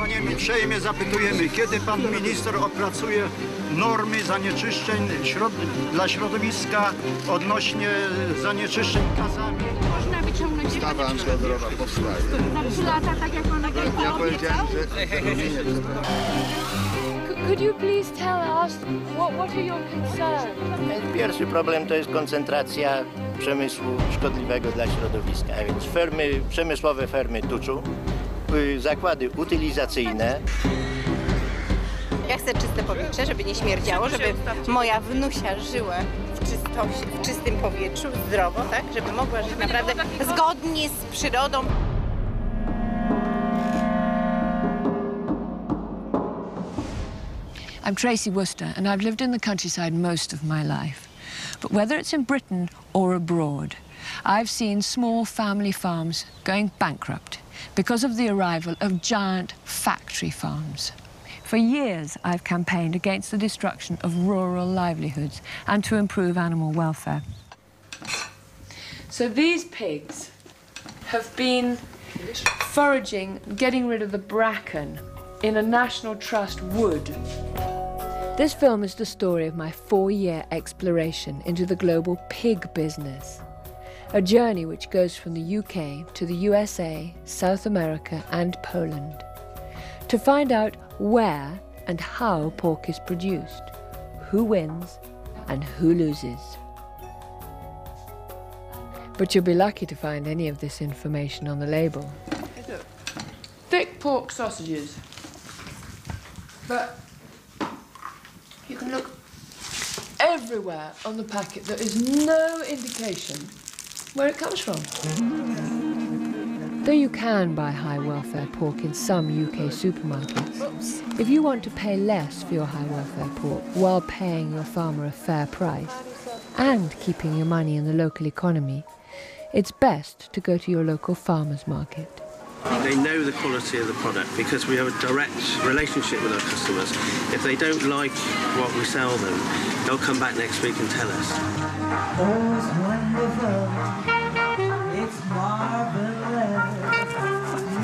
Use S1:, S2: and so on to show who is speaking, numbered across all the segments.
S1: Panie, uprzejmie zapytujemy, kiedy pan minister opracuje normy zanieczyszczeń dla środowiska odnośnie zanieczyszczeń gazami?
S2: Można wyciągnąć
S3: Ustawa antyodorowa powstaje.
S2: na 3 lata, tak jak on
S3: Ja powiedziałem, że
S4: Could you please tell us what are your concerns?
S5: Pierwszy problem to jest koncentracja przemysłu szkodliwego dla środowiska, a więc przemysłowe fermy tuczu, zakłady utylizacyjne.
S6: Ja chcę czyste powietrze, żeby nie śmierdziało, żeby moja wnusia żyła w czystym powietrzu, zdrowo, tak? Żeby mogła żyć naprawdę zgodnie z przyrodą.
S4: I'm Tracy Worcester, and I've lived in the countryside most of my life. But whether it's in Britain or abroad, I've seen small family farms going bankrupt because of the arrival of giant factory farms. For years, I've campaigned against the destruction of rural livelihoods and to improve animal welfare. So these pigs have been foraging, getting rid of the bracken in a National Trust wood. This film is the story of my 4-year exploration into the global pig business. A journey which goes from the UK to the USA, South America and Poland. To find out where and how pork is produced, who wins and who loses. But you'll be lucky to find any of this information on the label. Thick pork sausages. But you can look everywhere on the packet. There is no indication where it comes from. Though you can buy high welfare pork in some UK supermarkets, if you want to pay less for your high welfare pork while paying your farmer a fair price and keeping your money in the local economy, it's best to go to your local farmer's market.
S7: They know the quality of the product because we have a direct relationship with our customers. If they don't like what we sell them, they'll come back next week and tell us.
S8: Oh, it's wonderful. It's marvelous.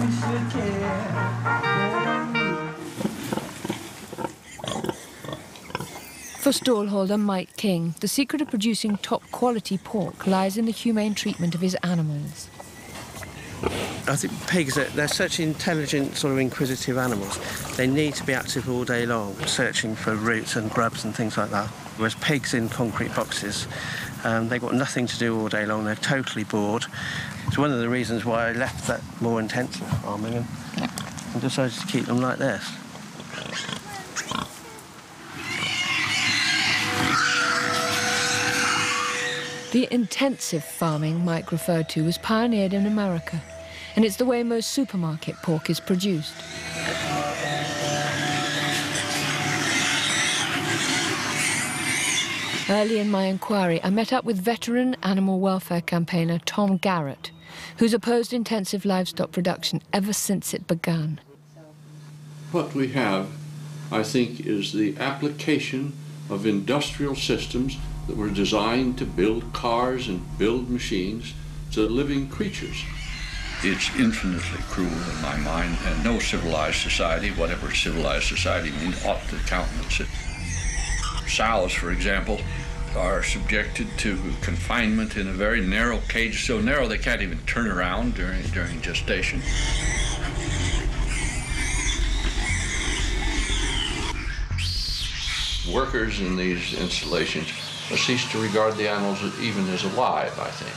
S8: You should care.
S4: For stallholder Mike King, the secret of producing top-quality pork lies in the humane treatment of his animals.
S7: I think pigs, they're such intelligent, sort of inquisitive animals. They need to be active all day long, searching for roots and grubs and things like that. Whereas pigs in concrete boxes, they've got nothing to do all day long. They're totally bored. It's one of the reasons why I left that more intensive farming and decided to keep them like this.
S4: The intensive farming Mike referred to was pioneered in America, and it's the way most supermarket pork is produced. Early in my inquiry, I met up with veteran animal welfare campaigner Tom Garrett, who's opposed intensive livestock production ever since it began.
S9: What we have, I think, is the application of industrial systems that were designed to build cars and build machines to living creatures.
S10: It's infinitely cruel in my mind, and no civilized society, whatever civilized society means, ought to countenance it. Sows, for example, are subjected to confinement in a very narrow cage, so narrow they can't even turn around during gestation. Workers in these installations cease to regard the animals even as alive, I think.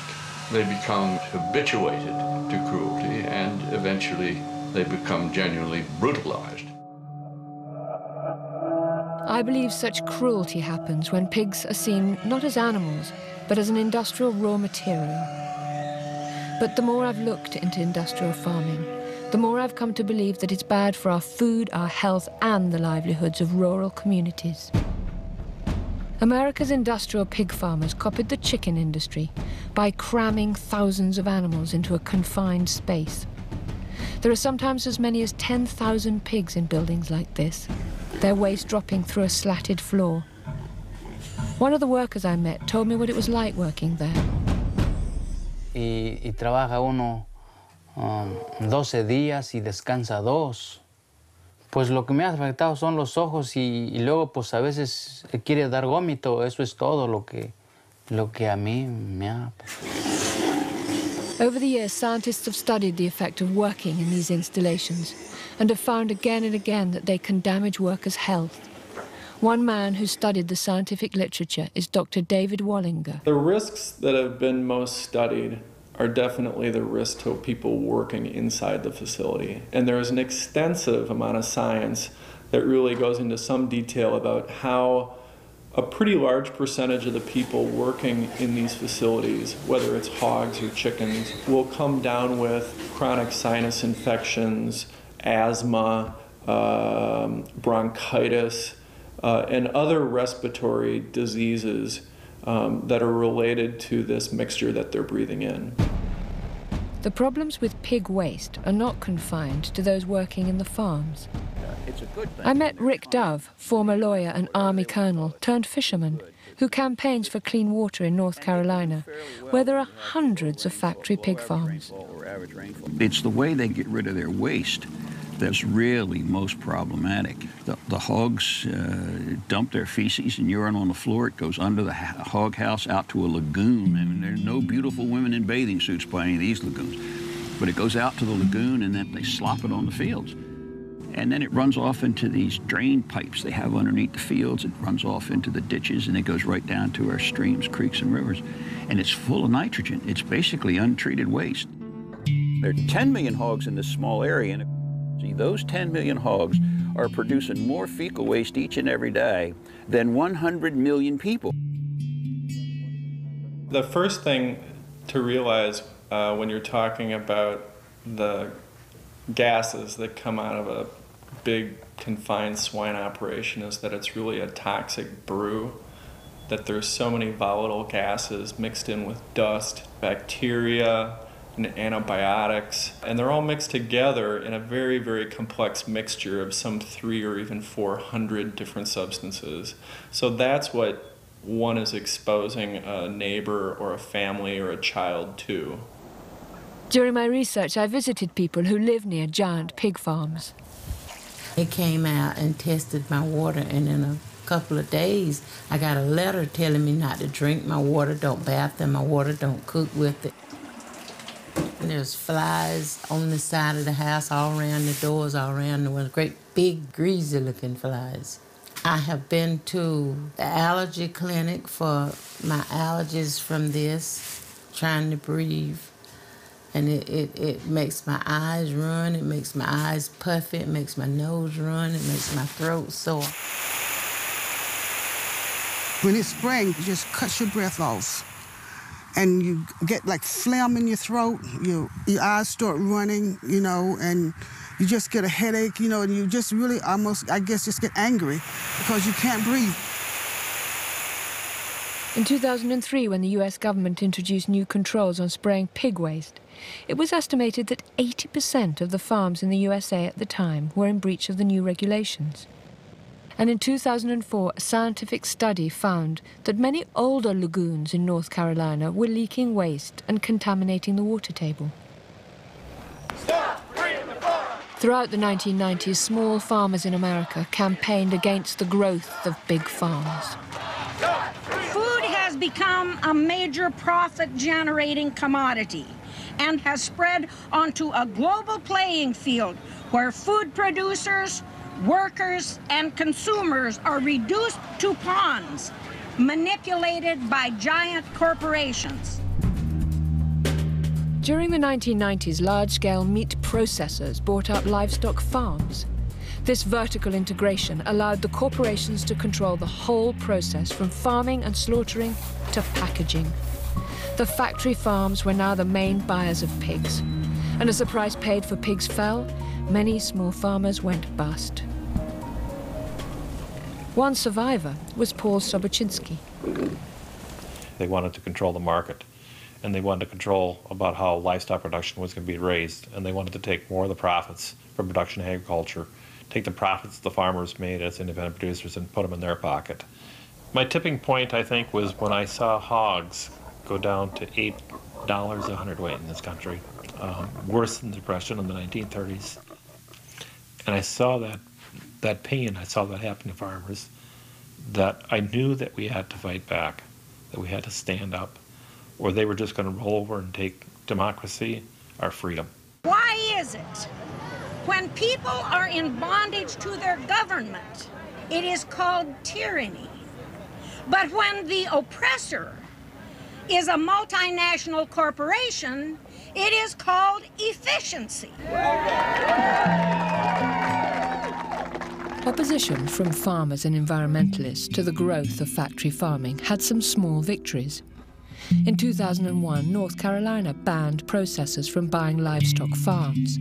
S10: They become habituated to cruelty, and eventually they become genuinely brutalized.
S4: I believe such cruelty happens when pigs are seen not as animals, but as an industrial raw material. But the more I've looked into industrial farming, the more I've come to believe that it's bad for our food, our health, and the livelihoods of rural communities. America's industrial pig farmers copied the chicken industry by cramming thousands of animals into a confined space. There are sometimes as many as 10,000 pigs in buildings like this, their waste dropping through a slatted floor. One of the workers I met told me what it was like working there.
S11: Y trabaja uno 12 días y descansa 2. Pues lo que me ha afectado son los ojos y luego pues a veces quiere dar vómito. Eso es todo lo que a mí me ha...
S4: Over the years, scientists have studied the effect of working in these installations and have found again and again that they can damage workers' health. One man who studied the scientific literature is Dr. David Wallinger.
S12: The risks that have been most studied are definitely the risk to people working inside the facility. And there is an extensive amount of science that really goes into some detail about how a pretty large percentage of the people working in these facilities, whether it's hogs or chickens, will come down with chronic sinus infections, asthma, bronchitis, and other respiratory diseases that are related to this mixture that they're breathing in.
S4: The problems with pig waste are not confined to those working in the farms. I met Rick Dove, former lawyer and Army colonel turned fisherman, who campaigns for clean water in North Carolina, where there are hundreds of factory pig farms.
S13: It's the way they get rid of their waste that's really most problematic. The hogs dump their feces and urine on the floor. It goes under the hog house out to a lagoon. I mean, there's no beautiful women in bathing suits by any of these lagoons. But it goes out to the lagoon and then they slop it on the fields. And then it runs off into these drain pipes they have underneath the fields. It runs off into the ditches and it goes right down to our streams, creeks, and rivers. And it's full of nitrogen. It's basically untreated waste. There are 10 million hogs in this small area. And those 10 million hogs are producing more fecal waste each and every day than 100 million people.
S12: The first thing to realize when you're talking about the gases that come out of a big confined swine operation is that it's really a toxic brew, that there's so many volatile gases mixed in with dust, bacteria, and antibiotics, and they're all mixed together in a very, very complex mixture of some 300 or even 400 different substances. So that's what one is exposing a neighbor or a family or a child to.
S4: During my research, I visited people who live near giant pig farms.
S14: They came out and tested my water, and in a couple of days, I got a letter telling me not to drink my water, don't bath in my water, don't cook with it. And there's flies on the side of the house, all around the doors, all around the windows, great big greasy-looking flies. I have been to the allergy clinic for my allergies from this, trying to breathe. And it makes my eyes run, it makes my eyes puffy, it makes my nose run, it makes my throat sore.
S15: When it's spring, it just cuts your breath off. And you get like phlegm in your throat, your eyes start running, you know, and you just get a headache, you know, and you just really almost, I guess, just get angry because you can't breathe.
S4: In 2003, when the US government introduced new controls on spraying pig waste, it was estimated that 80% of the farms in the USA at the time were in breach of the new regulations. And in 2004, a scientific study found that many older lagoons in North Carolina were leaking waste and contaminating the water table. Throughout the 1990s, small farmers in America campaigned against the growth of big farms.
S16: Food has become a major profit-generating commodity and has spread onto a global playing field where food producers, workers, and consumers are reduced to pawns, manipulated by giant corporations.
S4: During the 1990s, large-scale meat processors bought up livestock farms. This vertical integration allowed the corporations to control the whole process from farming and slaughtering to packaging. The factory farms were now the main buyers of pigs. And as the price paid for pigs fell, many small farmers went bust. One survivor was Paul Sobocinski.
S17: They wanted to control the market, and they wanted to control about how livestock production was going to be raised, and they wanted to take more of the profits from production agriculture, take the profits the farmers made as independent producers and put them in their pocket. My tipping point, I think, was when I saw hogs go down to $8 a hundredweight in this country, worse than the Depression in the 1930s. And I saw that that pain, I saw that happen to farmers, that I knew that we had to fight back, that we had to stand up, or they were just going to roll over and take democracy, our freedom.
S16: Why is it when people are in bondage to their government, it is called tyranny? But when the oppressor is a multinational corporation, it is called efficiency.
S4: Opposition from farmers and environmentalists to the growth of factory farming had some small victories. In 2001, North Carolina banned processors from buying livestock farms,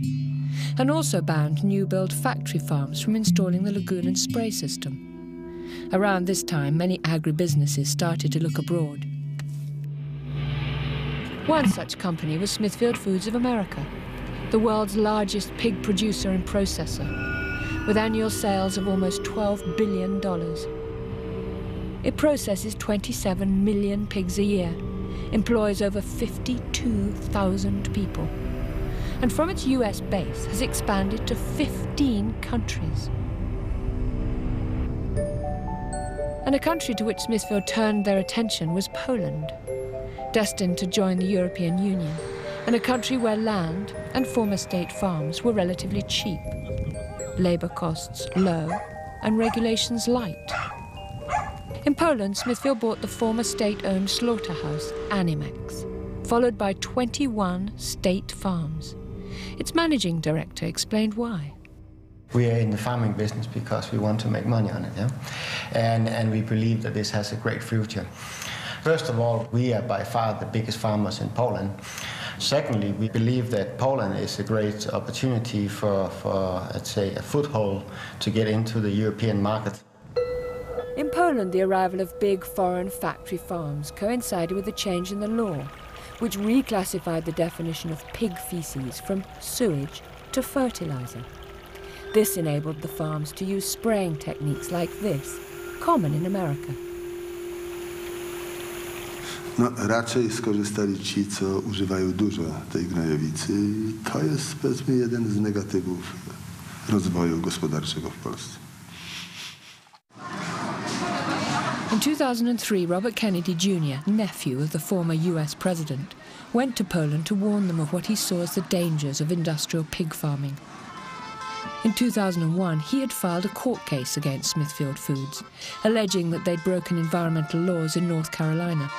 S4: and also banned new-build factory farms from installing the lagoon and spray system. Around this time, many agribusinesses started to look abroad. One such company was Smithfield Foods of America, the world's largest pig producer and processor, with annual sales of almost $12 billion. It processes 27 million pigs a year, employs over 52,000 people, and from its US base has expanded to 15 countries. And a country to which Smithfield turned their attention was Poland, destined to join the European Union, and a country where land and former state farms were relatively cheap, labour costs low, and regulations light. In Poland, Smithfield bought the former state-owned slaughterhouse, Animax, followed by 21 state farms. Its managing director explained why.
S18: We are in the farming business because we want to make money on it, yeah? And we believe that this has a great future. First of all, we are by far the biggest farmers in Poland. Secondly, we believe that Poland is a great opportunity for let's say, a foothold to get into the European market.
S4: In Poland, the arrival of big foreign factory farms coincided with a change in the law, which reclassified the definition of pig feces from sewage to fertilizer. This enabled the farms to use spraying techniques like this, common in America.
S19: No, raczej skorzystali ci, co używają dużo tej gnojowicy. I to jest, powiedzmy, jeden z negatywów rozwoju gospodarczego w Polsce.
S4: In 2003, Robert Kennedy Jr., nephew of the former US president, went to Poland to warn them of what he saw as the dangers of industrial pig farming. In 2001, he had filed a court case against Smithfield Foods, alleging that they'd broken environmental laws in North Carolina.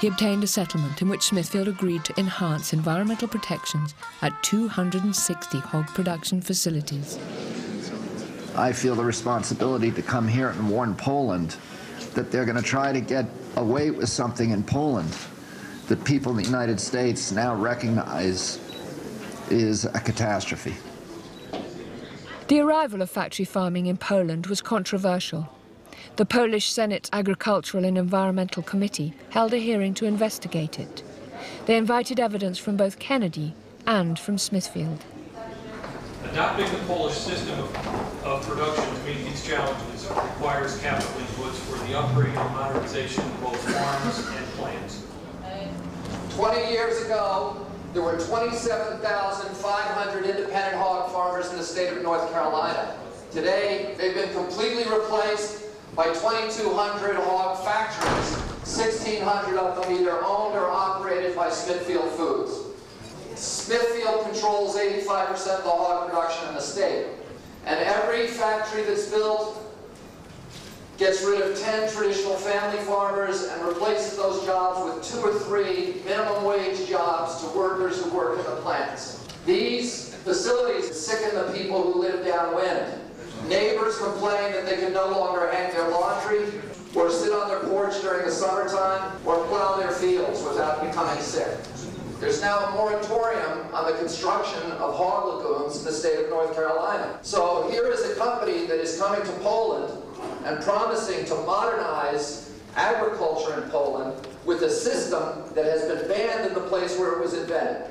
S4: He obtained a settlement in which Smithfield agreed to enhance environmental protections at 260 hog production facilities.
S20: I feel the responsibility to come here and warn Poland that they're going to try to get away with something in Poland that people in the United States now recognize is a catastrophe.
S4: The arrival of factory farming in Poland was controversial. The Polish Senate's Agricultural and Environmental Committee held a hearing to investigate it. They invited evidence from both Kennedy and from Smithfield.
S21: Adopting the Polish system of production to meet these challenges requires capital inputs for the upgrade and modernization of both farms and plants.
S22: 20 years ago, there were 27,500 independent hog farmers in the state of North Carolina. Today, they've been completely replaced by 2,200 hog factories, 1,600 of them either owned or operated by Smithfield Foods. Smithfield controls 85% of the hog production in the state. And every factory that's built gets rid of 10 traditional family farmers and replaces those jobs with 2 or 3 minimum wage jobs to workers who work in the plants. These facilities sicken the people who live downwind. Neighbors complain that they can no longer hang their laundry or sit on their porch during the summertime or plow their fields without becoming sick. There's now a moratorium on the construction of hog lagoons in the state of North Carolina. So here is a company that is coming to Poland and promising to modernize agriculture in Poland with a system that has been banned in the place where it was invented.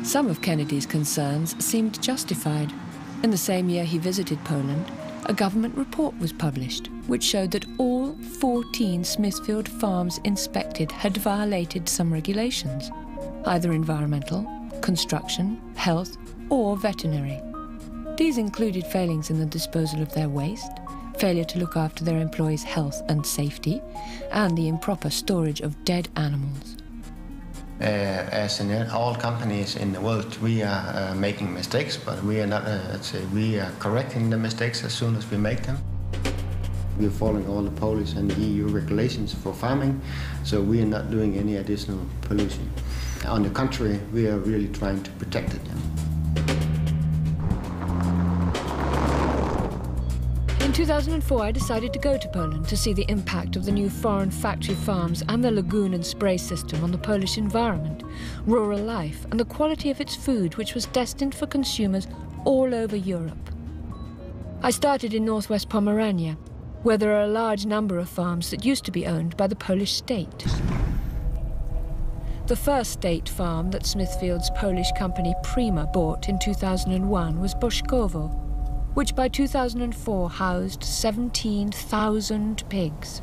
S4: Some of Kennedy's concerns seemed justified. In the same year he visited Poland, a government report was published which showed that all 14 Smithfield farms inspected had violated some regulations, either environmental construction, health, or veterinary. These included failings in the disposal of their waste, failure to look after their employees' health and safety, and the improper storage of dead animals.
S18: As in all companies in the world, we are making mistakes, but we are not, we are correcting the mistakes as soon as we make them. We are following all the Polish and EU regulations for farming, so we are not doing any additional pollution. On the contrary, we are really trying to protect it.
S4: In 2004, I decided to go to Poland to see the impact of the new foreign factory farms and the lagoon and spray system on the Polish environment, rural life, and the quality of its food, which was destined for consumers all over Europe. I started in northwest Pomerania, where there are a large number of farms that used to be owned by the Polish state. The first state farm that Smithfield's Polish company Prima bought in 2001 was Boszkowo, which by 2004 housed 17,000 pigs.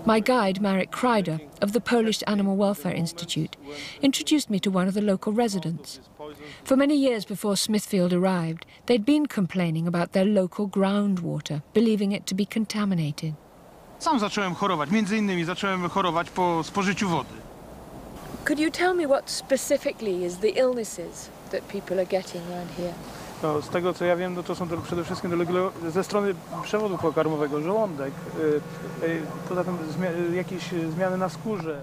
S4: My guide, Marek Kreider, of the Polish Animal Welfare Institute, introduced me to one of the local residents. For many years before Smithfield arrived, they'd been complaining about their local groundwater, believing it to be contaminated.
S1: Sam zacząłem chorować, między innymi zacząłem chorować po spożyciu wody.
S4: Could you tell me what specifically is the illnesses that people are getting around here?
S1: No, z tego co ja wiem, no to są to przede wszystkim ze strony przewodu pokarmowego, żołądek, poza tym jakieś zmiany na skórze.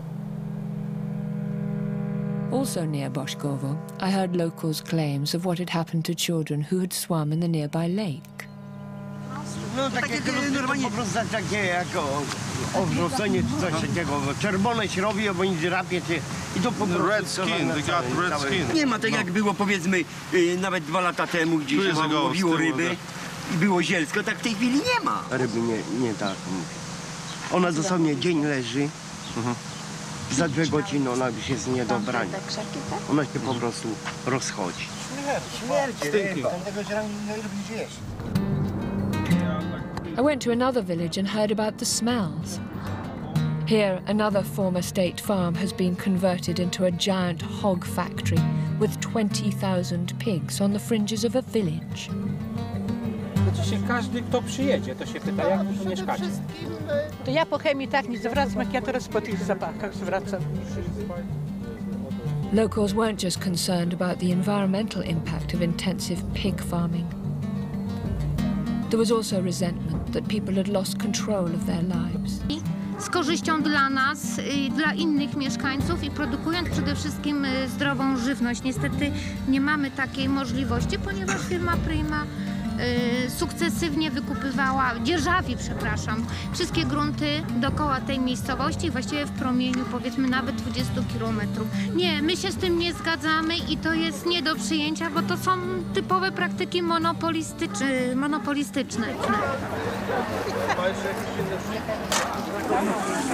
S4: Also near Boszkowo, I heard locals' claims of what had happened to children who had swum in the nearby lake.
S2: No takie normalnie po prostu takie jako odrzucenie czy coś takiego. Czerwone się robi, bo nic drapie cię i to po prostu...
S3: Red skin, they got red skin.
S2: Nie ma tak jak było powiedzmy nawet 2 lata temu, gdzie się łowiło ryby i było zielsko, tak w tej chwili nie ma. Ryby nie tak. Ona dosłownie dzień leży. Za 2 godziny ona już jest nie do brania. Ona się po prostu rozchodzi.
S4: Śmierć ryba. I went to another village and heard about the smells. Here, another former state farm has been converted into a giant hog factory with 20,000 pigs on the fringes of a village.
S23: Każdy, kto przyjedzie, to się pyta, jak wy tu mieszkacie. To ja po chemii tak nie zwracam, jak ja teraz po tych zapachach zwracam.
S4: Locals weren't just concerned about the environmental impact of intensive pig farming. There was also resentment that people had lost control of their lives.
S24: Z korzyścią dla nas, dla innych mieszkańców i produkując przede wszystkim zdrową żywność. Niestety nie mamy takiej możliwości, ponieważ firma Prima sukcesywnie dzierżawi, wszystkie grunty dookoła tej miejscowości, właściwie w promieniu powiedzmy nawet 20 kilometrów. Nie, my się z tym nie zgadzamy i to jest nie do przyjęcia, bo to są typowe praktyki monopolistyczne.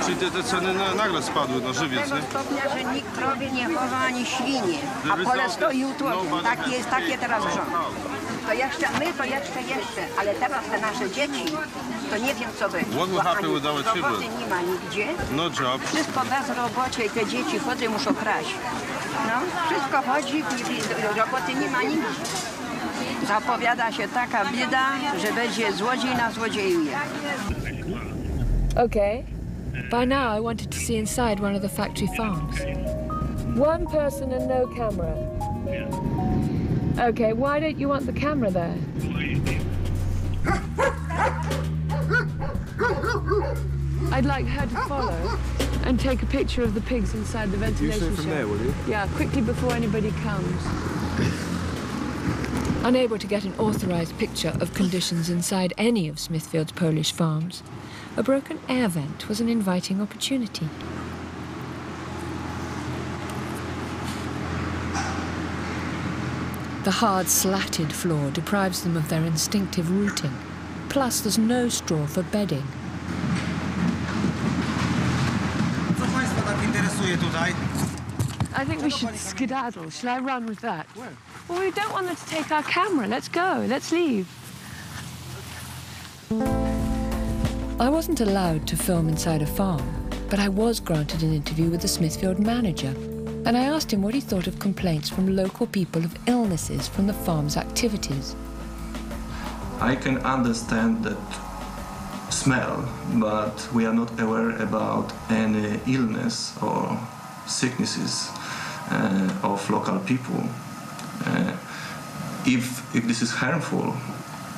S3: Czyli te ceny nagle spadły na żywiec, nie?
S25: Do tego stopnia, że nikt krowie nie chowa ani świnie, a pole stoi utłoczone. Takie teraz rząd. To jeszcze my, to jeszcze, ale teraz te nasze dzieci, to nie wiem co będzie.
S3: What will happen with our children?
S25: Roboty nie ma nigdzie.
S3: No job.
S25: Wszystko bez robocie i te dzieci chodzą i muszą kraść. No, wszystko chodzi, roboty nie ma nigdzie. Zapowiada się taka bieda, że będzie złodziej na złodziejuje.
S4: Okay. By now I wanted to see inside one of the factory farms. One person and no camera. Okay, why don't you want the camera there? I'd like her to follow and take a picture of the pigs inside the ventilation shaft.
S3: You from there, will you?
S4: Yeah, quickly before anybody comes. Unable to get an authorized picture of conditions inside any of Smithfield's Polish farms, a broken air vent was an inviting opportunity. The hard, slatted floor deprives them of their instinctive rooting. Plus, there's no straw for bedding.
S2: Co Państwa tak interesuje tutaj?
S4: I think we should skedaddle. Shall I run with that? Where? Well, we don't want them to take our camera. Let's go. Let's leave. I wasn't allowed to film inside a farm, but I was granted an interview with the Smithfield manager, and I asked him what he thought of complaints from local people of illnesses from the farm's activities.
S12: I can understand that smell, but we are not aware about any illness or sicknesses of local people. If this is harmful,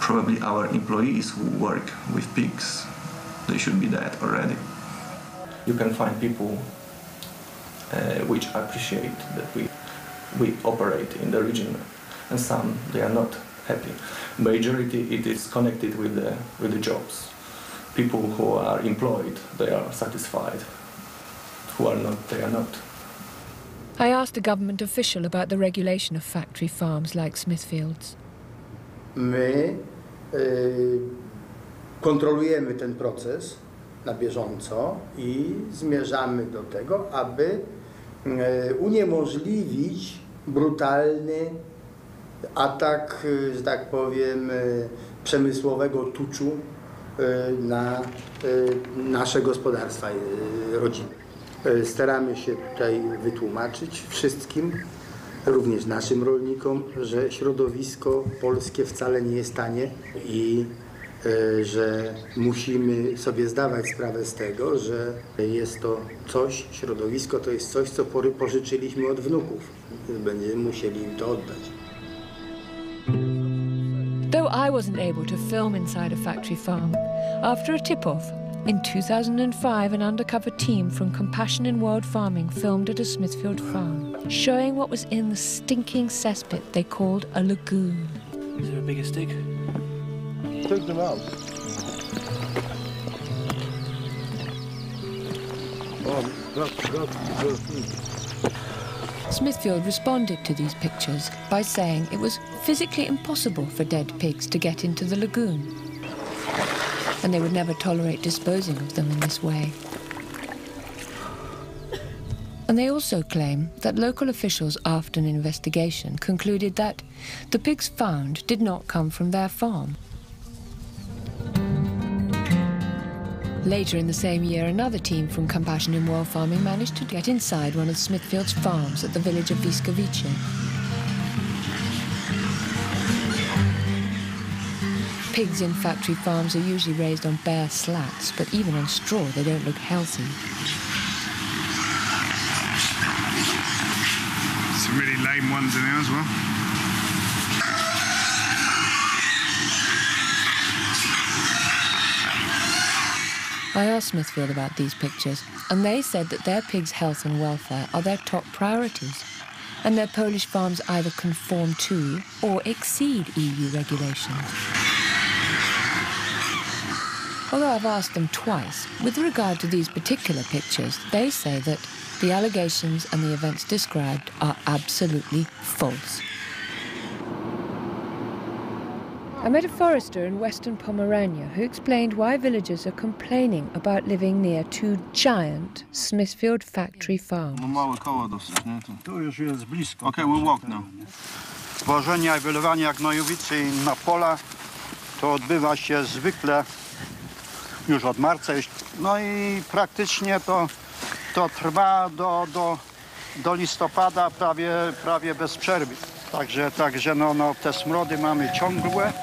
S12: probably our employees who work with pigs, they should be dead already. You can find people which appreciate that we operate in the region, and some they are not happy. Majority it is connected with the jobs. People who are employed, they are satisfied. Who are not, they are not.
S4: I asked a government official about the regulation of factory farms like Smithfield's.
S5: My kontrolujemy ten proces na bieżąco i zmierzamy do tego, aby uniemożliwić brutalny atak, że tak powiem, przemysłowego tuczu na nasze gospodarstwa rodzinne. Staramy się tutaj wytłumaczyć wszystkim, również naszym rolnikom, że środowisko polskie wcale nie jest tanie i że musimy sobie zdawać sprawę z tego, że jest to coś, środowisko to jest coś, co pożyczyliśmy od wnuków. Będziemy musieli im to oddać.
S4: Though I wasn't able to film inside a factory farm, after a tip-off, in 2005 an undercover team from Compassion in World Farming filmed at a Smithfield farm, showing what was in the stinking cesspit they called a lagoon.
S1: Is there a bigger stick? Take them out.
S4: Smithfield responded to these pictures by saying it was physically impossible for dead pigs to get into the lagoon, and they would never tolerate disposing of them in this way. And they also claim that local officials, after an investigation, concluded that the pigs found did not come from their farm. Later in the same year, another team from Compassion in World Farming managed to get inside one of Smithfield's farms at the village of Wiskowice. Pigs in factory farms are usually raised on bare slats, but even on straw they don't look healthy.
S6: Some really lame ones in there as well.
S4: I asked Smithfield about these pictures, and they said that their pigs' health and welfare are their top priorities, and their Polish farms either conform to or exceed EU regulations. Although I've asked them twice, with regard to these particular pictures, they say that the allegations and the events described are absolutely false. I met a forester in western Pomerania who explained why villagers are complaining about living near two giant Smithfield factory farms.
S6: Okay, we'll walk now. Wożenie i wylewanie gnojowicy na pola to odbywa się zwykle już od marca. No i praktycznie to trwa do listopada prawie bez przerwy. Także no, te smrody mamy ciągłe.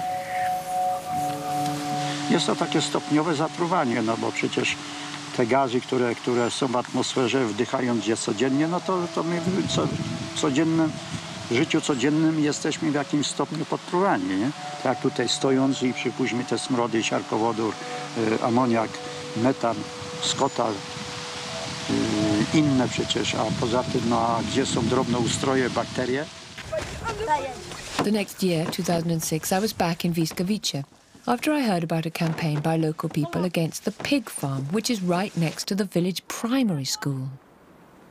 S6: Jest to takie stopniowe zatruwanie, no bo przecież te gazy, które są w atmosferze, wdychając je codziennie, no to my w codziennym życiu codziennym jesteśmy w jakimś stopniu podpruwani, nie? Tak jak tutaj stojąc i przypuśćmy te smrody, siarkowodór, amoniak, metan, skotal, inne przecież, a poza tym, no a gdzie są drobnoustroje, bakterie?
S4: The next year, 2006, I was back in Wiskowice after I heard about a campaign by local people against the pig farm, which is right next to the village primary school.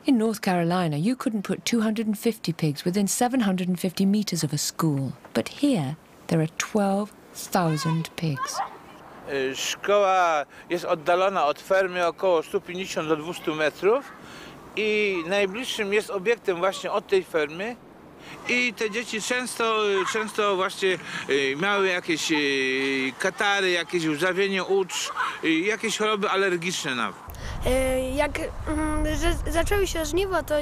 S4: In North Carolina, you couldn't put 250 pigs within 750 meters of a school. But here, there are 12,000 pigs.
S7: Szkoła jest oddalona od fermy około 150 do 200 metrów i najbliższym jest obiektem właśnie od tej fermy. I te dzieci często właśnie miały jakieś katary, jakieś łzawienie ucz, jakieś choroby alergiczne nawet.
S8: Jak zaczęły się żniwo, to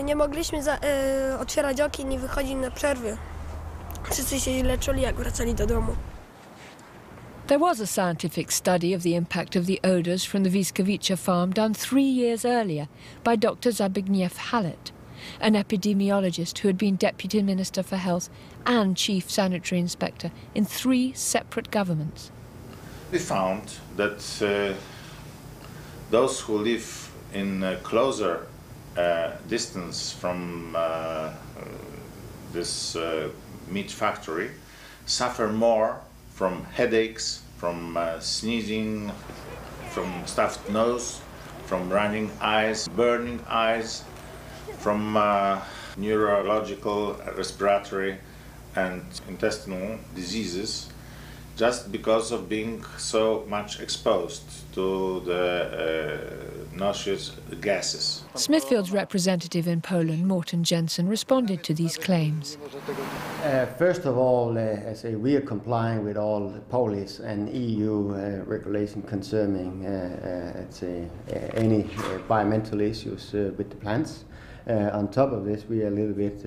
S8: nie mogliśmy otwierać okien i wychodzić na przerwy. Wszyscy się źle czuli, jak wracali do domu.
S4: There was a scientific study of the impact of the odours from the Wiskowice farm done 3 years earlier by Dr. Zbigniew Hallet, an epidemiologist who had been Deputy Minister for Health and Chief Sanitary Inspector in 3 separate governments.
S9: We found that those who live in a closer distance from this meat factory suffer more from headaches, from sneezing, from stuffed nose, from running eyes, burning eyes, from neurological, respiratory and intestinal diseases, just because of being so much exposed to the noxious gases.
S4: Smithfield's representative in Poland, Morten Jensen, responded to these claims.
S18: First of all, I say we are complying with all Polish and EU regulation concerning any environmental issues with the plants. On top of this, we are a little bit,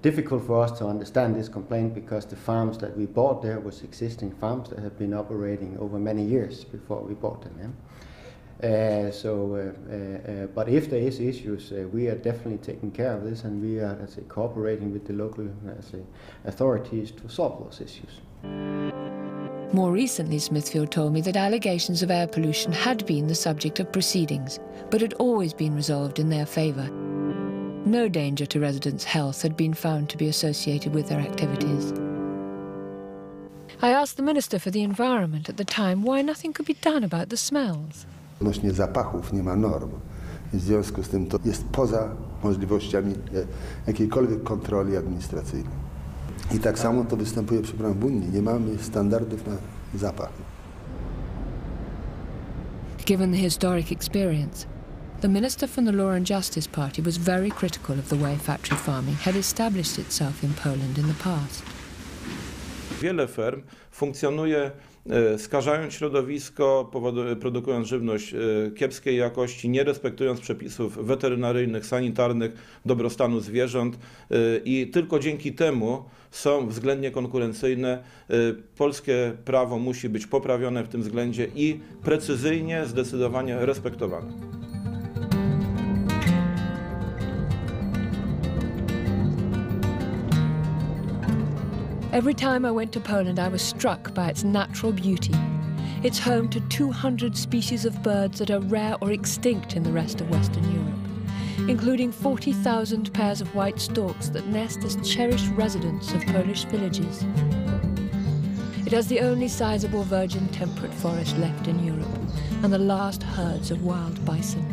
S18: difficult for us to understand this complaint because the farms that we bought there was existing farms that have been operating over many years before we bought them. Yeah? But if there is issues, we are definitely taking care of this, and we are, cooperating with the local authorities to solve those issues.
S4: More recently, Smithfield told me that allegations of air pollution had been the subject of proceedings, but had always been resolved in their favour. No danger to residents' health had been found to be associated with their activities. I asked the Minister for the Environment at the time why nothing could be done about the smells.
S19: Odnośnie zapachów nie ma norm. W związku z tym to jest poza możliwościami jakiejkolwiek kontroli administracyjnej. I tak samo to występuje, w Unii. Nie mamy standardów na zapach.
S4: Given the historic experience, the Minister from the Law and Justice Party was very critical of the way factory farming had established itself in Poland in the past.
S10: Wiele ferm funkcjonuje skażając środowisko, produkując żywność kiepskiej jakości, nie respektując przepisów weterynaryjnych, sanitarnych, dobrostanu zwierząt i tylko dzięki temu są względnie konkurencyjne. Polskie prawo musi być poprawione w tym względzie i precyzyjnie, zdecydowanie respektowane.
S4: Every time I went to Poland, I was struck by its natural beauty. It's home to 200 species of birds that are rare or extinct in the rest of Western Europe, including 40,000 pairs of white storks that nest as cherished residents of Polish villages. It has the only sizable virgin temperate forest left in Europe and the last herds of wild bison.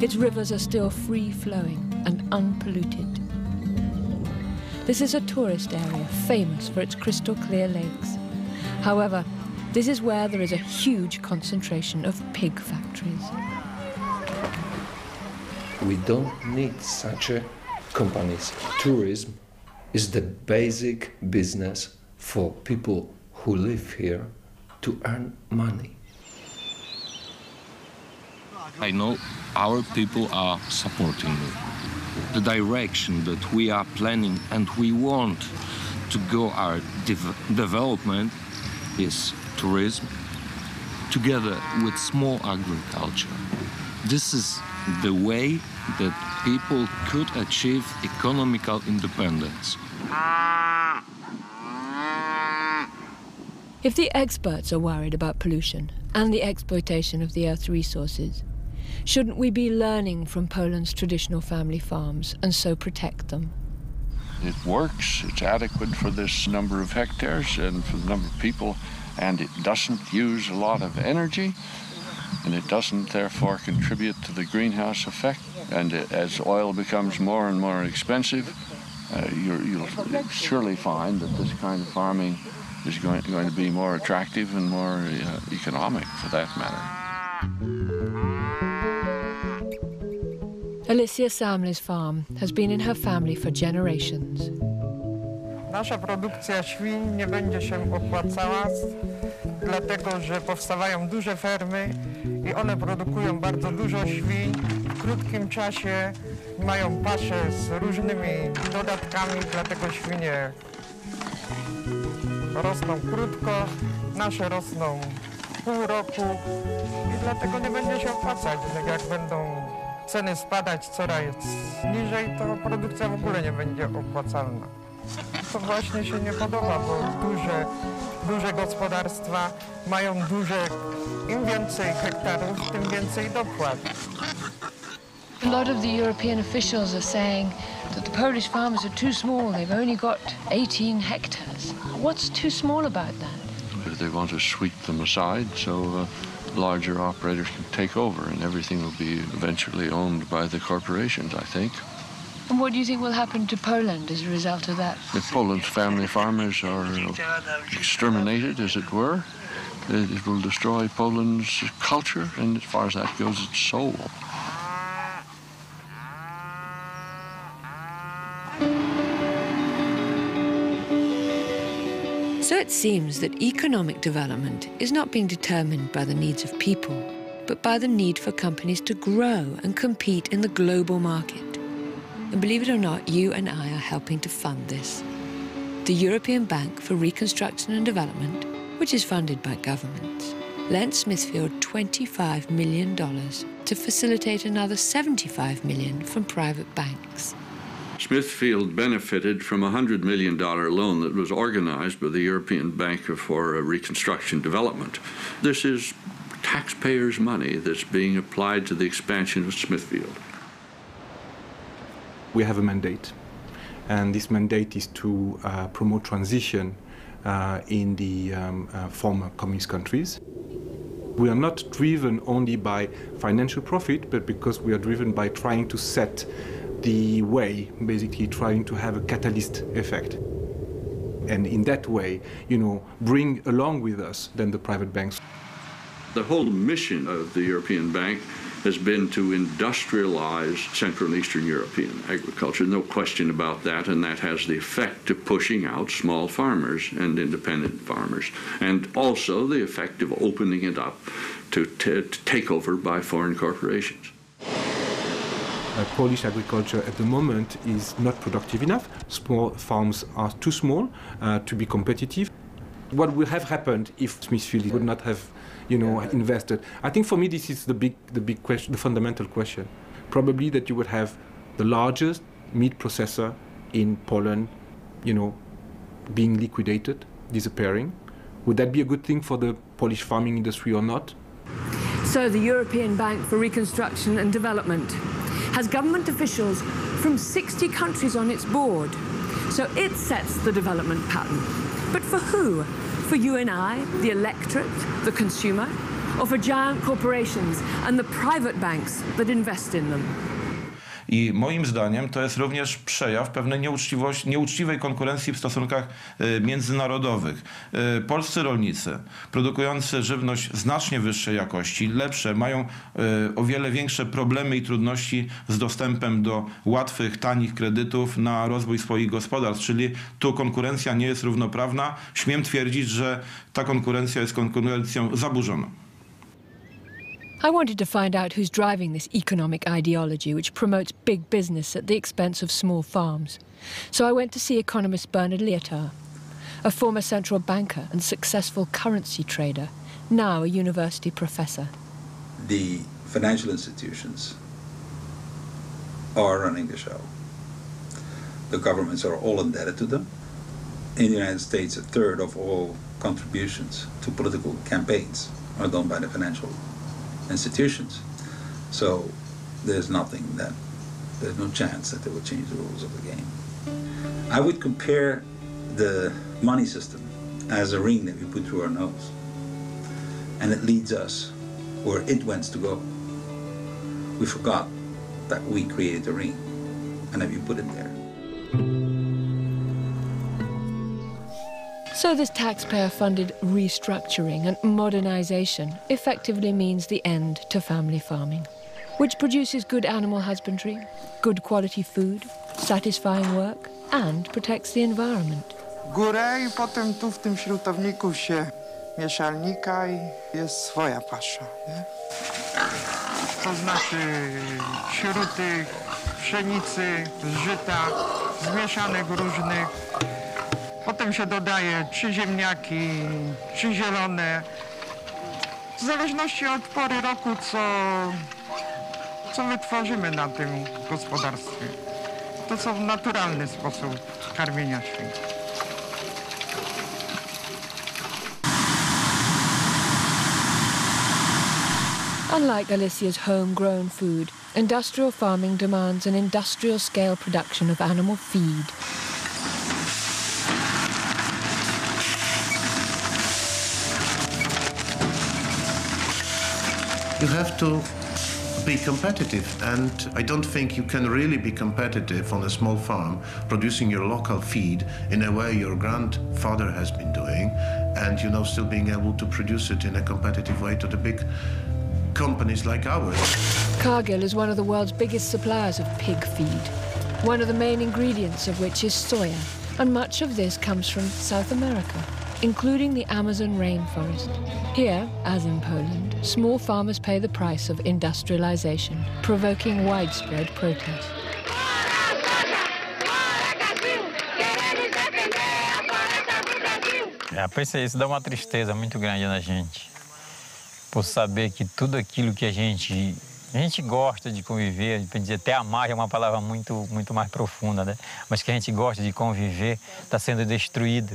S4: Its rivers are still free-flowing and unpolluted. This is a tourist area famous for its crystal-clear lakes. However, this is where there is a huge concentration of pig factories.
S11: We don't need such companies. Tourism is the basic business for people who live here to earn money.
S13: I know our people are supporting me. The direction that we are planning and we want to go our development is tourism together with small agriculture. This is the way that people could achieve economical independence.
S4: If the experts are worried about pollution and the exploitation of the Earth's resources, shouldn't we be learning from Poland's traditional family farms and so protect them?
S26: It works, it's adequate for this number of hectares and for the number of people, and it doesn't use a lot of energy, and it doesn't therefore contribute to the greenhouse effect. And as oil becomes more and more expensive, you'll surely find that this kind of farming is going to be more attractive and more economic, for that matter.
S4: Alicia Samley's farm has been in her family for generations.
S27: Nasza produkcja świń nie będzie się opłacała
S14: dlatego że powstawają duże fermy i one produkują bardzo dużo świń. W krótkim czasie mają pasze z różnymi dodatkami, dlatego świnie rosną krótko, nasze rosną pół roku i dlatego nie będzie się opłacać. Jak będą ceny spadać coraz niżej, to produkcja w ogóle nie będzie opłacalna. To właśnie się nie podoba, bo duże gospodarstwa mają im więcej hektarów, tym więcej dopłat.
S4: A lot of the European officials are saying that the Polish farmers are too small. They've only got 18 hectares. What's too small about that?
S26: They want to sweep them aside so larger operators can take over and everything will be eventually owned by the corporations, I think.
S4: And what do you think will happen to Poland as a result of that?
S26: If Poland's family farmers are exterminated, as it were, it will destroy Poland's culture and, as far as that goes, its soul.
S4: So it seems that economic development is not being determined by the needs of people, but by the need for companies to grow and compete in the global market. And believe it or not, you and I are helping to fund this. The European Bank for Reconstruction and Development, which is funded by governments, lent Smithfield $25 million to facilitate another $75 million from private banks.
S26: Smithfield benefited from a $100 million loan that was organized by the European Bank for Reconstruction and Development. This is taxpayers' money that's being applied to the expansion of Smithfield.
S15: We have a mandate, and this mandate is to promote transition in the former communist countries. We are not driven only by financial profit, but because we are driven by trying to set the way, basically trying to have a catalyst effect. And in that way, bring along with us then the private banks.
S26: The whole mission of the European Bank has been to industrialize Central and Eastern European agriculture, no question about that, and that has the effect of pushing out small farmers and independent farmers, and also the effect of opening it up to takeover by foreign corporations.
S15: Polish agriculture at the moment is not productive enough. Small farms are too small to be competitive. What would have happened if Smithfield would not have invested? I think for me this is the big question, the fundamental question. Probably that you would have the largest meat processor in Poland, being liquidated, disappearing. Would that be a good thing for the Polish farming industry or not?
S4: So the European Bank for Reconstruction and Development has government officials from 60 countries on its board. So it sets the development pattern. But for who? For you and I, the electorate, the consumer, or for giant corporations and the private banks that invest in them?
S10: I moim zdaniem to jest również przejaw pewnej nieuczciwej konkurencji w stosunkach międzynarodowych. Polscy rolnicy produkujący żywność znacznie wyższej jakości, lepsze, mają o wiele większe problemy i trudności z dostępem do łatwych, tanich kredytów na rozwój swoich gospodarstw, czyli tu konkurencja nie jest równoprawna. Śmiem twierdzić, że ta konkurencja jest konkurencją zaburzoną.
S4: I wanted to find out who's driving this economic ideology which promotes big business at the expense of small farms. So I went to see economist Bernard Lietaer, a former central banker and successful currency trader, now a university professor.
S16: The financial institutions are running the show. The governments are all indebted to them. In the United States, 1/3 of all contributions to political campaigns are done by the financial institutions. So there's no chance that they will change the rules of the game. I would compare the money system as a ring that we put through our nose, and it leads us where it wants to go. We forgot that we created the ring and that we put it there.
S4: So this taxpayer-funded restructuring and modernization effectively means the end to family farming, which produces good animal husbandry, good quality food, satisfying work, and protects the environment.
S14: Górę i potem tu w tym śrutowniku się mieszalnika i jest swoja pasza, nie? To znaczy śruty, pszenicy, żyta, zmieszanych różnych. Potem się dodaje czy ziemniaki, czy zielone. W zależności od pory roku, co wytworzymy na tym gospodarstwie. To są naturalny sposób karmienia świń.
S4: Unlike Alicia's homegrown food, industrial farming demands an industrial-scale production of animal feed.
S17: You have to be competitive, and I don't think you can really be competitive on a small farm producing your local feed in a way your grandfather has been doing, and still being able to produce it in a competitive way to the big companies like ours.
S4: Cargill is one of the world's biggest suppliers of pig feed, one of the main ingredients of which is soya, and much of this comes from South America, including the Amazon rainforest. Here, as in Poland, small farmers pay the price of industrialization, provoking widespread protest.
S20: Rapaz, isso dá uma tristeza muito grande na gente, por saber que tudo aquilo que a gente gosta de conviver, dizer até amar é uma palavra muito mais profunda, né? Mas que a gente gosta de conviver, está sendo destruído.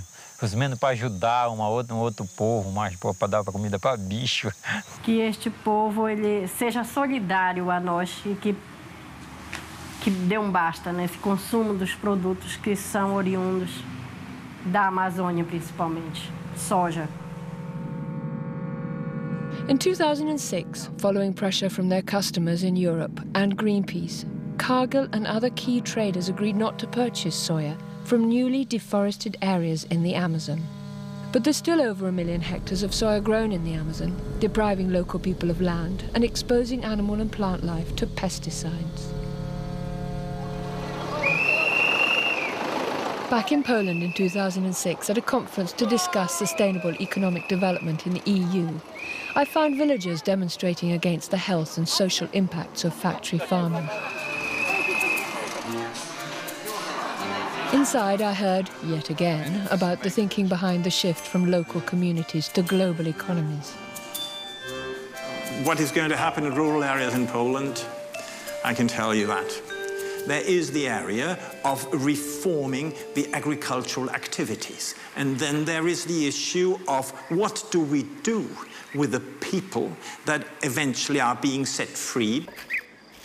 S20: Menos para ajudar um outro povo, mais para dar comida para bicho.
S21: Que este povo ele seja solidário a nós e que dê basta nesse consumo dos produtos que são oriundos da Amazônia, principalmente, soja.
S4: In 2006, following pressure from their customers in Europe and Greenpeace, Cargill and other key traders agreed not to purchase soya from newly deforested areas in the Amazon. But there's still over 1 million hectares of soya grown in the Amazon, depriving local people of land and exposing animal and plant life to pesticides. Back in Poland in 2006, at a conference to discuss sustainable economic development in the EU, I found villagers demonstrating against the health and social impacts of factory farming. Inside, I heard, yet again, about the thinking behind the shift from local communities to global economies.
S22: What is going to happen in rural areas in Poland, I can tell you that. There is the area of reforming the agricultural activities. And then there is the issue of what do we do with the people that eventually are being set free,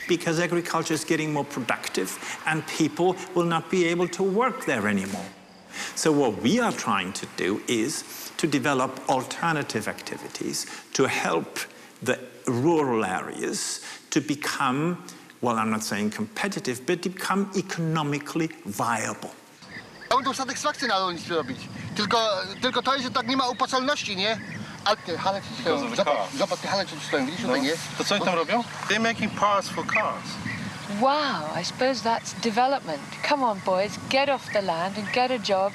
S22: because agriculture is getting more productive and people will not be able to work there anymore. So what we are trying to do is to develop alternative activities to help the rural areas to become, well, I'm not saying competitive, but to become economically viable.
S23: Chciałbym tą satysfakcję na rolnictwie robić. Tylko to jest, że tak nie ma opłacalności, nie? Ale te hale ci stoją. Zobacz, te hale ci stoją. Widzisz tutaj, nie?
S3: To co oni tam robią? They're making parts for cars.
S4: Wow, I suppose that's development. Come on, boys, get off the land and get a job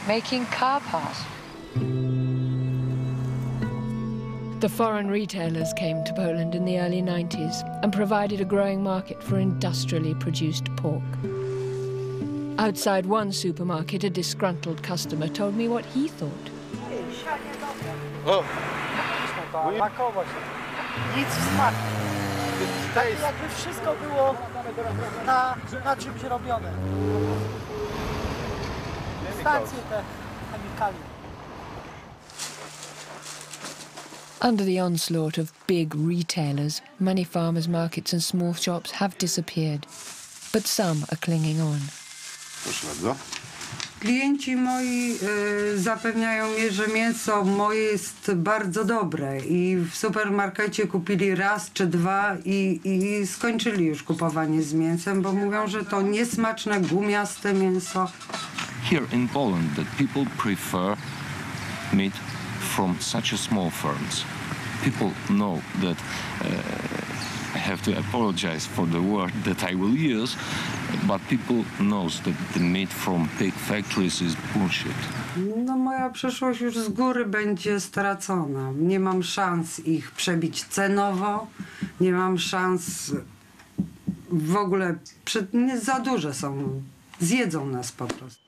S4: making car parts. The foreign retailers came to Poland in the early 90s and provided a growing market for industrially produced pork. Outside one supermarket, a disgruntled customer told me what he thought.
S23: O! Nic w smaku. Jakby wszystko było na czymś robione. Stacje te chemikalia.
S4: Under the onslaught of big retailers, many farmers' markets and small shops have disappeared, but some are clinging on.
S17: Proszę bardzo.
S24: Klienci moi zapewniają mnie, że mięso moje jest bardzo dobre i w supermarkecie kupili raz czy dwa i skończyli już kupowanie z mięsem, bo mówią, że to niesmaczne, gumiaste mięso.
S13: Here in Poland, that people prefer meat from such a small firms. People know that I have to apologize for the word that I will use, but people knows that the meat from big factories is bullshit.
S24: No moja moja przyszłość już z góry będzie stracona. Nie mam szans ich przebić cenowo, nie mam szans w ogóle, nie za duże są, zjedzą nas po prostu.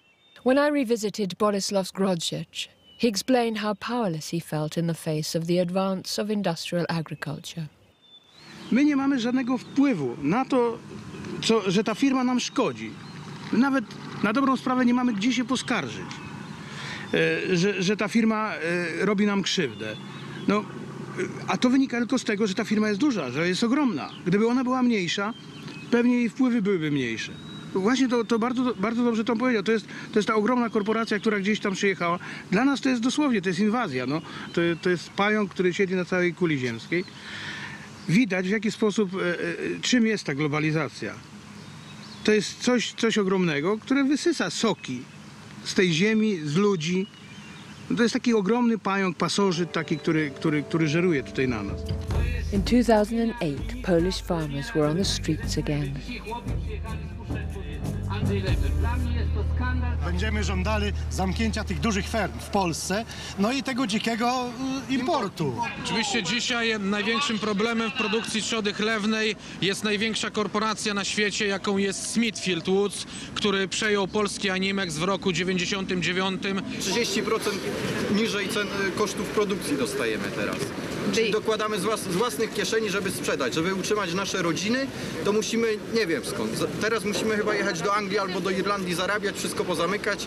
S4: When I revisited Bolesław's Grodziec, he explained how powerless he felt in the face of the advance of industrial agriculture.
S1: My nie mamy żadnego wpływu na to, że ta firma nam szkodzi. Nawet na dobrą sprawę nie mamy gdzie się poskarżyć, że ta firma robi nam krzywdę. No, a to wynika tylko z tego, że ta firma jest duża, że jest ogromna. Gdyby ona była mniejsza, pewnie jej wpływy byłyby mniejsze. Właśnie to bardzo dobrze to powiedział. To jest ta ogromna korporacja, która gdzieś tam przyjechała. Dla nas to jest dosłownie, to jest inwazja. No. To jest pająk, który siedzi na całej kuli ziemskiej. Widać, w jaki sposób, czym jest ta globalizacja. To jest coś ogromnego, które wysysa soki z tej ziemi, z ludzi. To jest taki ogromny pająk, pasożyt taki, który żeruje tutaj na nas.
S4: In 2008, Polish farmers were on the streets again.
S2: Będziemy żądali zamknięcia tych dużych ferm w Polsce, no i tego dzikiego importu.
S5: Oczywiście dzisiaj największym problemem w produkcji trzody chlewnej jest największa korporacja na świecie, jaką jest Smithfield Woods, który przejął polski Animex w roku 99.
S6: 30% niżej cen kosztów produkcji dostajemy teraz. Czyli dokładamy z własnych kieszeni, żeby sprzedać, żeby utrzymać nasze rodziny, to musimy, nie wiem skąd, teraz musimy chyba jechać do Anglii albo do Irlandii, zarabiać, wszystko pozamykać.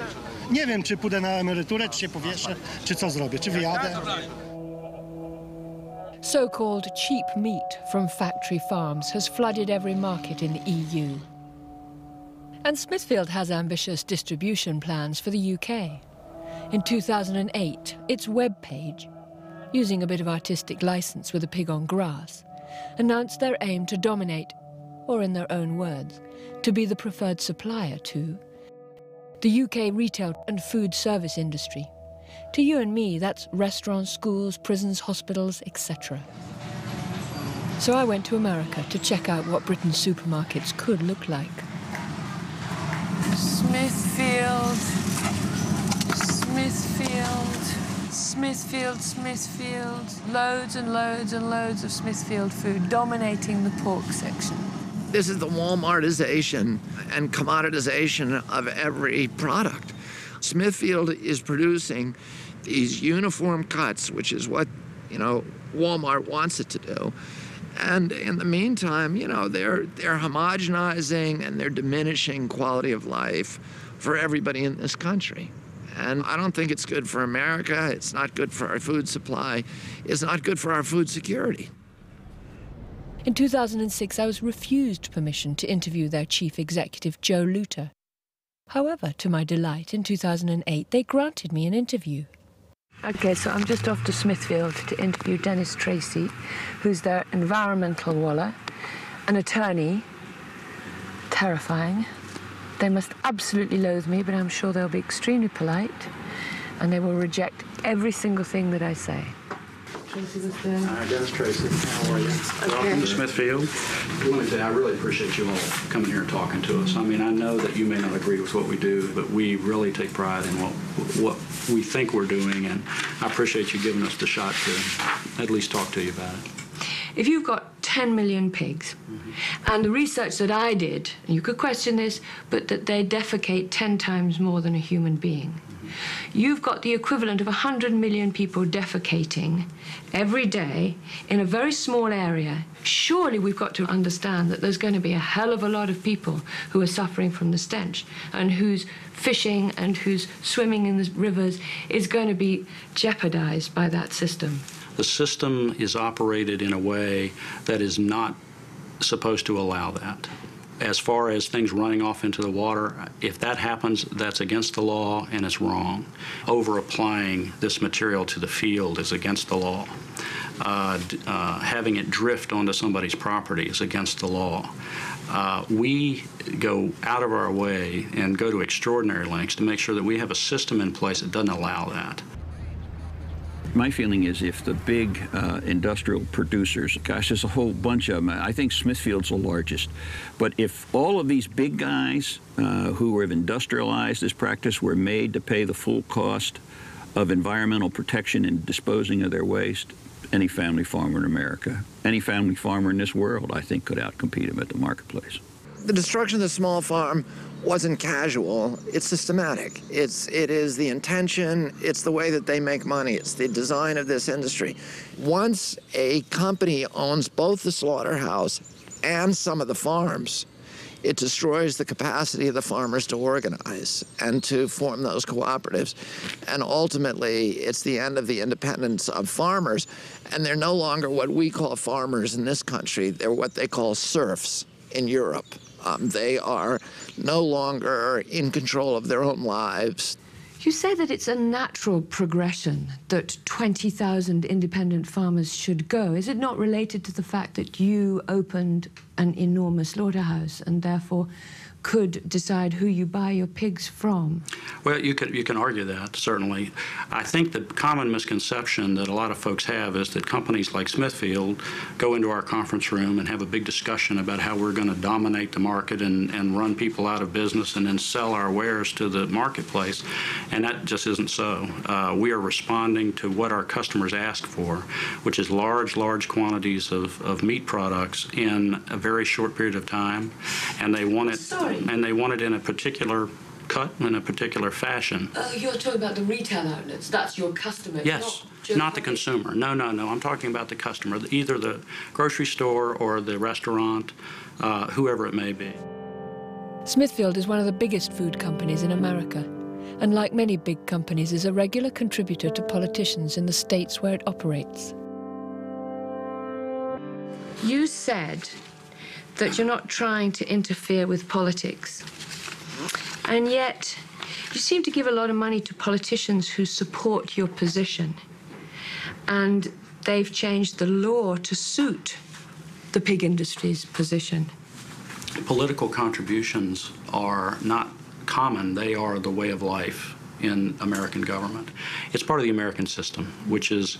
S2: Nie wiem, czy pójdę na emeryturę, czy się powieszę, czy co zrobię, czy wyjadę.
S4: So-called cheap meat from factory farms has flooded every market in the EU. And Smithfield has ambitious distribution plans for the UK. In 2008, its web page, using a bit of artistic license with a pig on grass, announced their aim to dominate, or in their own words, to be the preferred supplier to the UK retail and food service industry. To you and me, that's restaurants, schools, prisons, hospitals, etc. So I went to America to check out what Britain's supermarkets could look like.
S12: Smithfield, loads and loads and loads of Smithfield food dominating the pork section.
S25: This is the Walmartization and commoditization of every product. Smithfield is producing these uniform cuts, which is what, Walmart wants it to do. And in the meantime, they're homogenizing and they're diminishing quality of life for everybody in this country. And I don't think it's good for America. It's not good for our food supply. It's not good for our food security.
S4: In 2006, I was refused permission to interview their chief executive, Joe Luter. However, to my delight, in 2008, they granted me an interview.
S12: Okay, so I'm just off to Smithfield to interview Dennis Tracy, who's their environmental waller, an attorney, terrifying. They must absolutely loathe me, but I'm sure they'll be extremely polite, and they will reject every single thing that I say. Tracy was there.
S27: Hi, Dennis Tracy. How are you? Welcome to Smithfield. I want to say I really appreciate you all coming here and talking to us. I mean, I know that you may not agree with what we do, but we really take pride in what we think we're doing, and I appreciate you giving us the shot to at least talk to you about it.
S12: If you've got 10 million pigs, and the research that I did, and you could question this, but that they defecate 10 times more than a human being, you've got the equivalent of 100 million people defecating every day in a very small area. Surely we've got to understand that there's going to be a hell of a lot of people who are suffering from the stench, and whose fishing and whose swimming in the rivers is going to be jeopardized by that system.
S27: The system is operated in a way that is not supposed to allow that. As far as things running off into the water, if that happens, that's against the law and it's wrong. Over-applying this material to the field is against the law. Having it drift onto somebody's property is against the law. We go out of our way and go to extraordinary lengths to make sure that we have a system in place that doesn't allow that.
S28: My feeling is if the big industrial producers, gosh, there's a whole bunch of them. I think Smithfield's the largest. But if all of these big guys who have industrialized this practice were made to pay the full cost of environmental protection in disposing of their waste, any family farmer in America, any family farmer in this world, I think, could outcompete them at the marketplace.
S25: The destruction of the small farm wasn't casual, it's systematic. It is the intention, it's the way that they make money, it's the design of this industry. Once a company owns both the slaughterhouse and some of the farms, it destroys the capacity of the farmers to organize and to form those cooperatives. And ultimately, it's the end of the independence of farmers. And they're no longer what we call farmers in this country. They're what they call serfs in Europe. They are no longer in control of their own lives.
S12: You say that it's a natural progression that 20,000 independent farmers should go. Is it not related to the fact that you opened an enormous slaughterhouse and therefore could decide who you buy your pigs from?
S27: Well, you can argue that, certainly. I think the common misconception that a lot of folks have is that companies like Smithfield go into our conference room and have a big discussion about how we're going to dominate the market and run people out of business and then sell our wares to the marketplace, and that just isn't so. We are responding to what our customers ask for, which is large quantities of meat products in a very short period of time, and they want it. And they want it in a particular cut, in a particular fashion.
S12: You're talking about the retail outlets. That's your customer.
S27: Yes, not the consumer. No. I'm talking about the customer, either the grocery store or the restaurant, whoever it may be.
S4: Smithfield is one of the biggest food companies in America, and like many big companies, is a regular contributor to politicians in the states where it operates.
S12: You said that you're not trying to interfere with politics. And yet, you seem to give a lot of money to politicians who support your position. And they've changed the law to suit the pig industry's position.
S27: Political contributions are not common. They are the way of life in American government. It's part of the American system, which is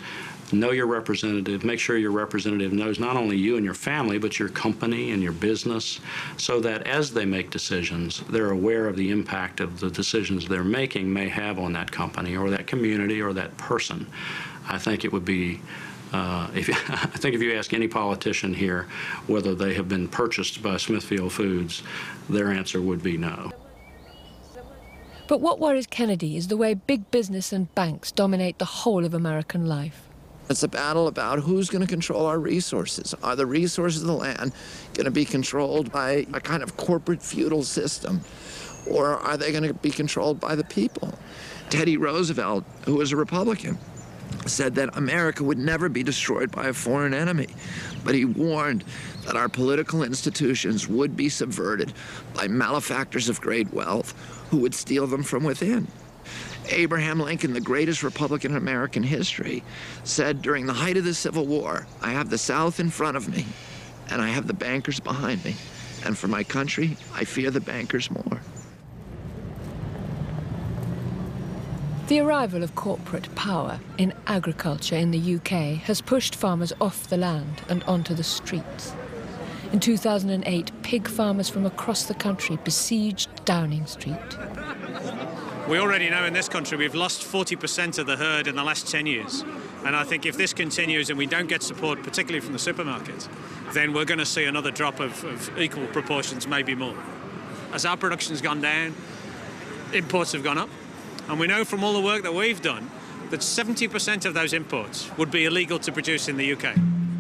S27: know your representative, make sure your representative knows not only you and your family, but your company and your business, so that as they make decisions, they're aware of the impact of the decisions they're making may have on that company or that community or that person. I think it would be, I think if you ask any politician here whether they have been purchased by Smithfield Foods, their answer would be no.
S4: But what worries Kennedy is the way big business and banks dominate the whole of American life.
S25: It's a battle about who's going to control our resources. Are the resources of the land going to be controlled by a kind of corporate feudal system, or are they going to be controlled by the people? Teddy Roosevelt, who was a Republican, said that America would never be destroyed by a foreign enemy, but he warned that our political institutions would be subverted by malefactors of great wealth who would steal them from within. Abraham Lincoln, the greatest Republican in American history, said during the height of the Civil War, I have the South in front of me, and I have the bankers behind me. And for my country, I fear the bankers more.
S4: The arrival of corporate power in agriculture in the UK has pushed farmers off the land and onto the streets. In 2008, pig farmers from across the country besieged Downing Street.
S7: We already know in this country we've lost 40% of the herd in the last 10 years. And I think if this continues and we don't get support, particularly from the supermarkets, then we're going to see another drop of equal proportions, maybe more. As our production's gone down, imports have gone up. And we know from all the work that we've done that 70% of those imports would be illegal to produce in the UK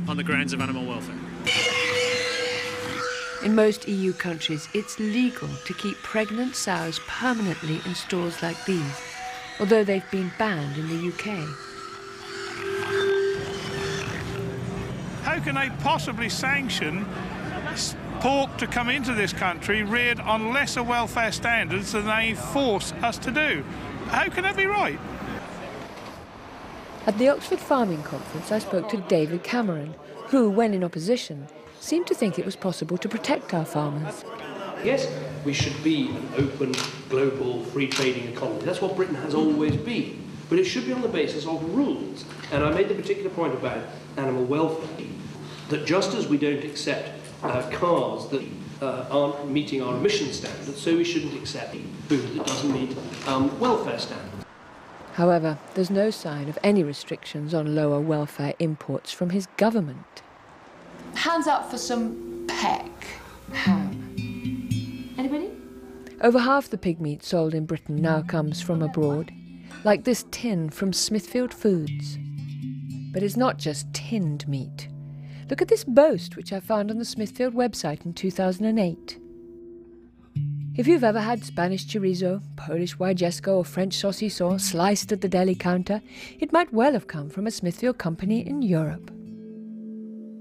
S7: on the grounds of animal welfare.
S4: In most EU countries, it's legal to keep pregnant sows permanently in stalls like these, although they've been banned in the UK.
S8: How can they possibly sanction pork to come into this country reared on lesser welfare standards than they force us to do? How can that be right?
S4: At the Oxford Farming Conference, I spoke to David Cameron, who, when in opposition, seemed to think it was possible to protect our farmers.
S9: Yes, we should be an open, global, free trading economy. That's what Britain has always been. But it should be on the basis of rules. And I made the particular point about animal welfare, that just as we don't accept cars that aren't meeting our emission standards, so we shouldn't accept food that doesn't meet welfare standards.
S4: However, there's no sign of any restrictions on lower welfare imports from his government.
S10: Hands up for some peck ham. Anybody?
S4: Over half the pig meat sold in Britain now comes from abroad, like this tin from Smithfield Foods. But it's not just tinned meat. Look at this boast which I found on the Smithfield website in 2008. If you've ever had Spanish chorizo, Polish wajecko or French saucisson sliced at the deli counter, it might well have come from a Smithfield company in Europe.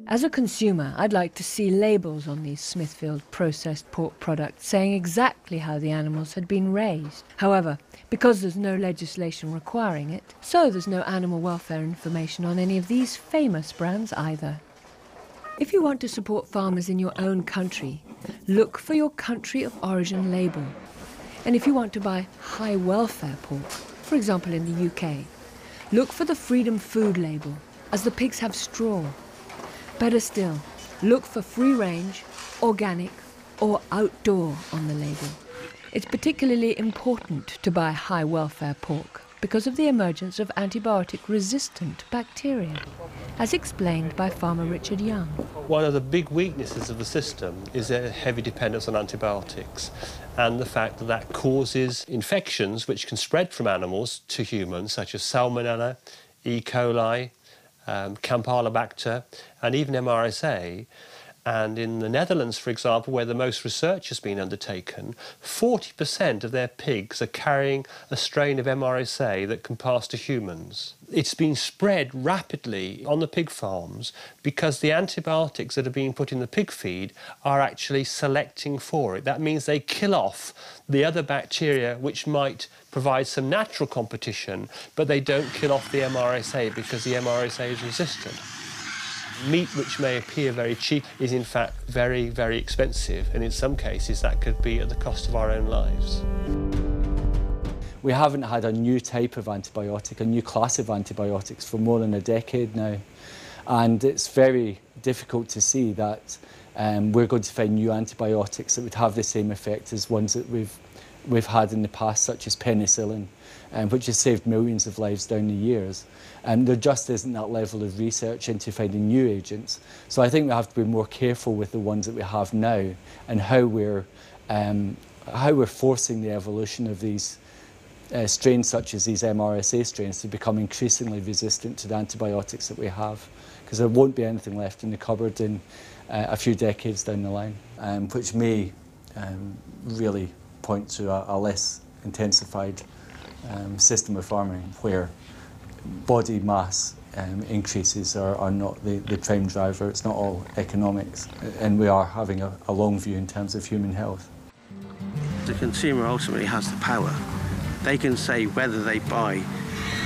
S4: As a consumer, I'd like to see labels on these Smithfield processed pork products saying exactly how the animals had been raised. However, because there's no legislation requiring it, so there's no animal welfare information on any of these famous brands either. If you want to support farmers in your own country, look for your country of origin label. And if you want to buy high welfare pork, for example in the UK, look for the Freedom Food label, as the pigs have straw. Better still, look for free range, organic or outdoor on the label. It's particularly important to buy high welfare pork because of the emergence of antibiotic-resistant bacteria, as explained by farmer Richard Young.
S11: One of the big weaknesses of the system is a heavy dependence on antibiotics and the fact that that causes infections which can spread from animals to humans, such as Salmonella, E-coli, Campylobacter and even MRSA. And in the Netherlands, for example, where the most research has been undertaken, 40% of their pigs are carrying a strain of MRSA that can pass to humans. It's been spread rapidly on the pig farms because the antibiotics that are being put in the pig feed are actually selecting for it. That means they kill off the other bacteria which might provide some natural competition, but they don't kill off the MRSA because the MRSA is resistant. Meat which may appear very cheap is in fact very, very expensive, and in some cases that could be at the cost of our own lives.
S14: We haven't had a new type of antibiotic, a new class of antibiotics for more than a decade now, and it's very difficult to see that we're going to find new antibiotics that would have the same effect as ones that we've had in the past, such as penicillin, which has saved millions of lives down the years. And there just isn't that level of research into finding new agents. So I think we have to be more careful with the ones that we have now and how we're forcing the evolution of these strains, such as these MRSA strains, to become increasingly resistant to the antibiotics that we have, because there won't be anything left in the cupboard in a few decades down the line, which may really point to a less intensified system of farming where body mass increases are not the prime driver. It's not all economics, and we are having a long view in terms of human health.
S15: The consumer ultimately has the power. They can say whether they buy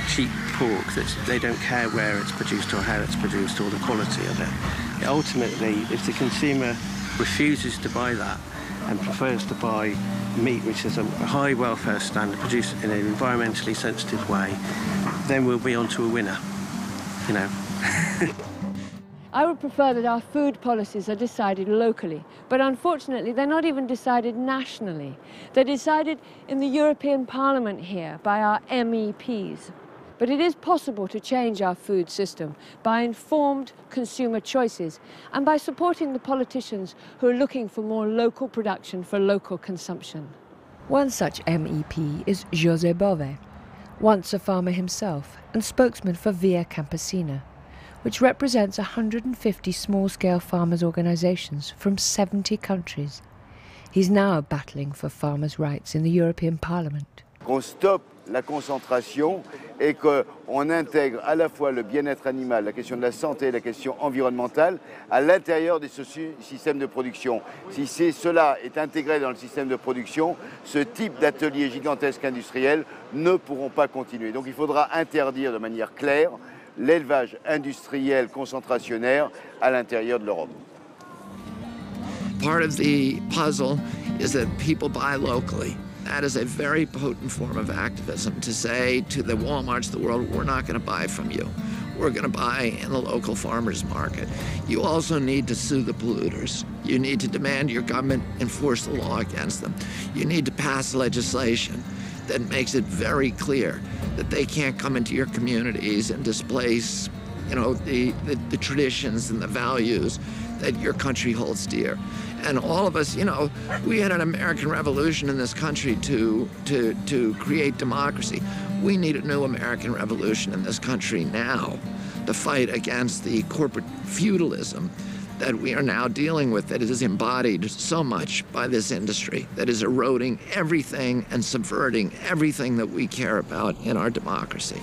S15: cheap pork, that they don't care where it's produced or how it's produced or the quality of it. Ultimately, if the consumer refuses to buy that and prefers to buy meat which is a high welfare standard, produced in an environmentally sensitive way, then we'll be onto a winner, you know.
S4: I would prefer that our food policies are decided locally, but unfortunately they're not even decided nationally. They're decided in the European Parliament here by our MEPs. But it is possible to change our food system by informed consumer choices and by supporting the politicians who are looking for more local production for local consumption. One such MEP is José Bové, once a farmer himself and spokesman for Via Campesina, which represents 150 small-scale farmers' organisations from 70 countries. He's now battling for farmers' rights in the European Parliament.
S16: Qu'on stoppe la concentration et qu'on intègre à la fois le bien-être animal, la question de la santé et la question environnementale à l'intérieur de ce système de production. Si cela est intégré dans le système de production, ce type d'ateliers gigantesques industriels ne pourront pas continuer. Donc il faudra interdire de manière claire l'élevage industriel concentrationnaire à l'intérieur de l'Europe.
S25: Part of the puzzle is that people buy locally. That is a very potent form of activism, to say to the Walmarts of the world, we're not going to buy from you. We're going to buy in the local farmers market. You also need to sue the polluters. You need to demand your government enforce the law against them. You need to pass legislation that makes it very clear that they can't come into your communities and displace, you know, the traditions and the values that your country holds dear. And all of us, you know, we had an American Revolution in this country to create democracy. We need a new American Revolution in this country now to fight against the corporate feudalism that we are now dealing with, that is embodied so much by this industry, that is eroding everything and subverting everything that we care about in our democracy.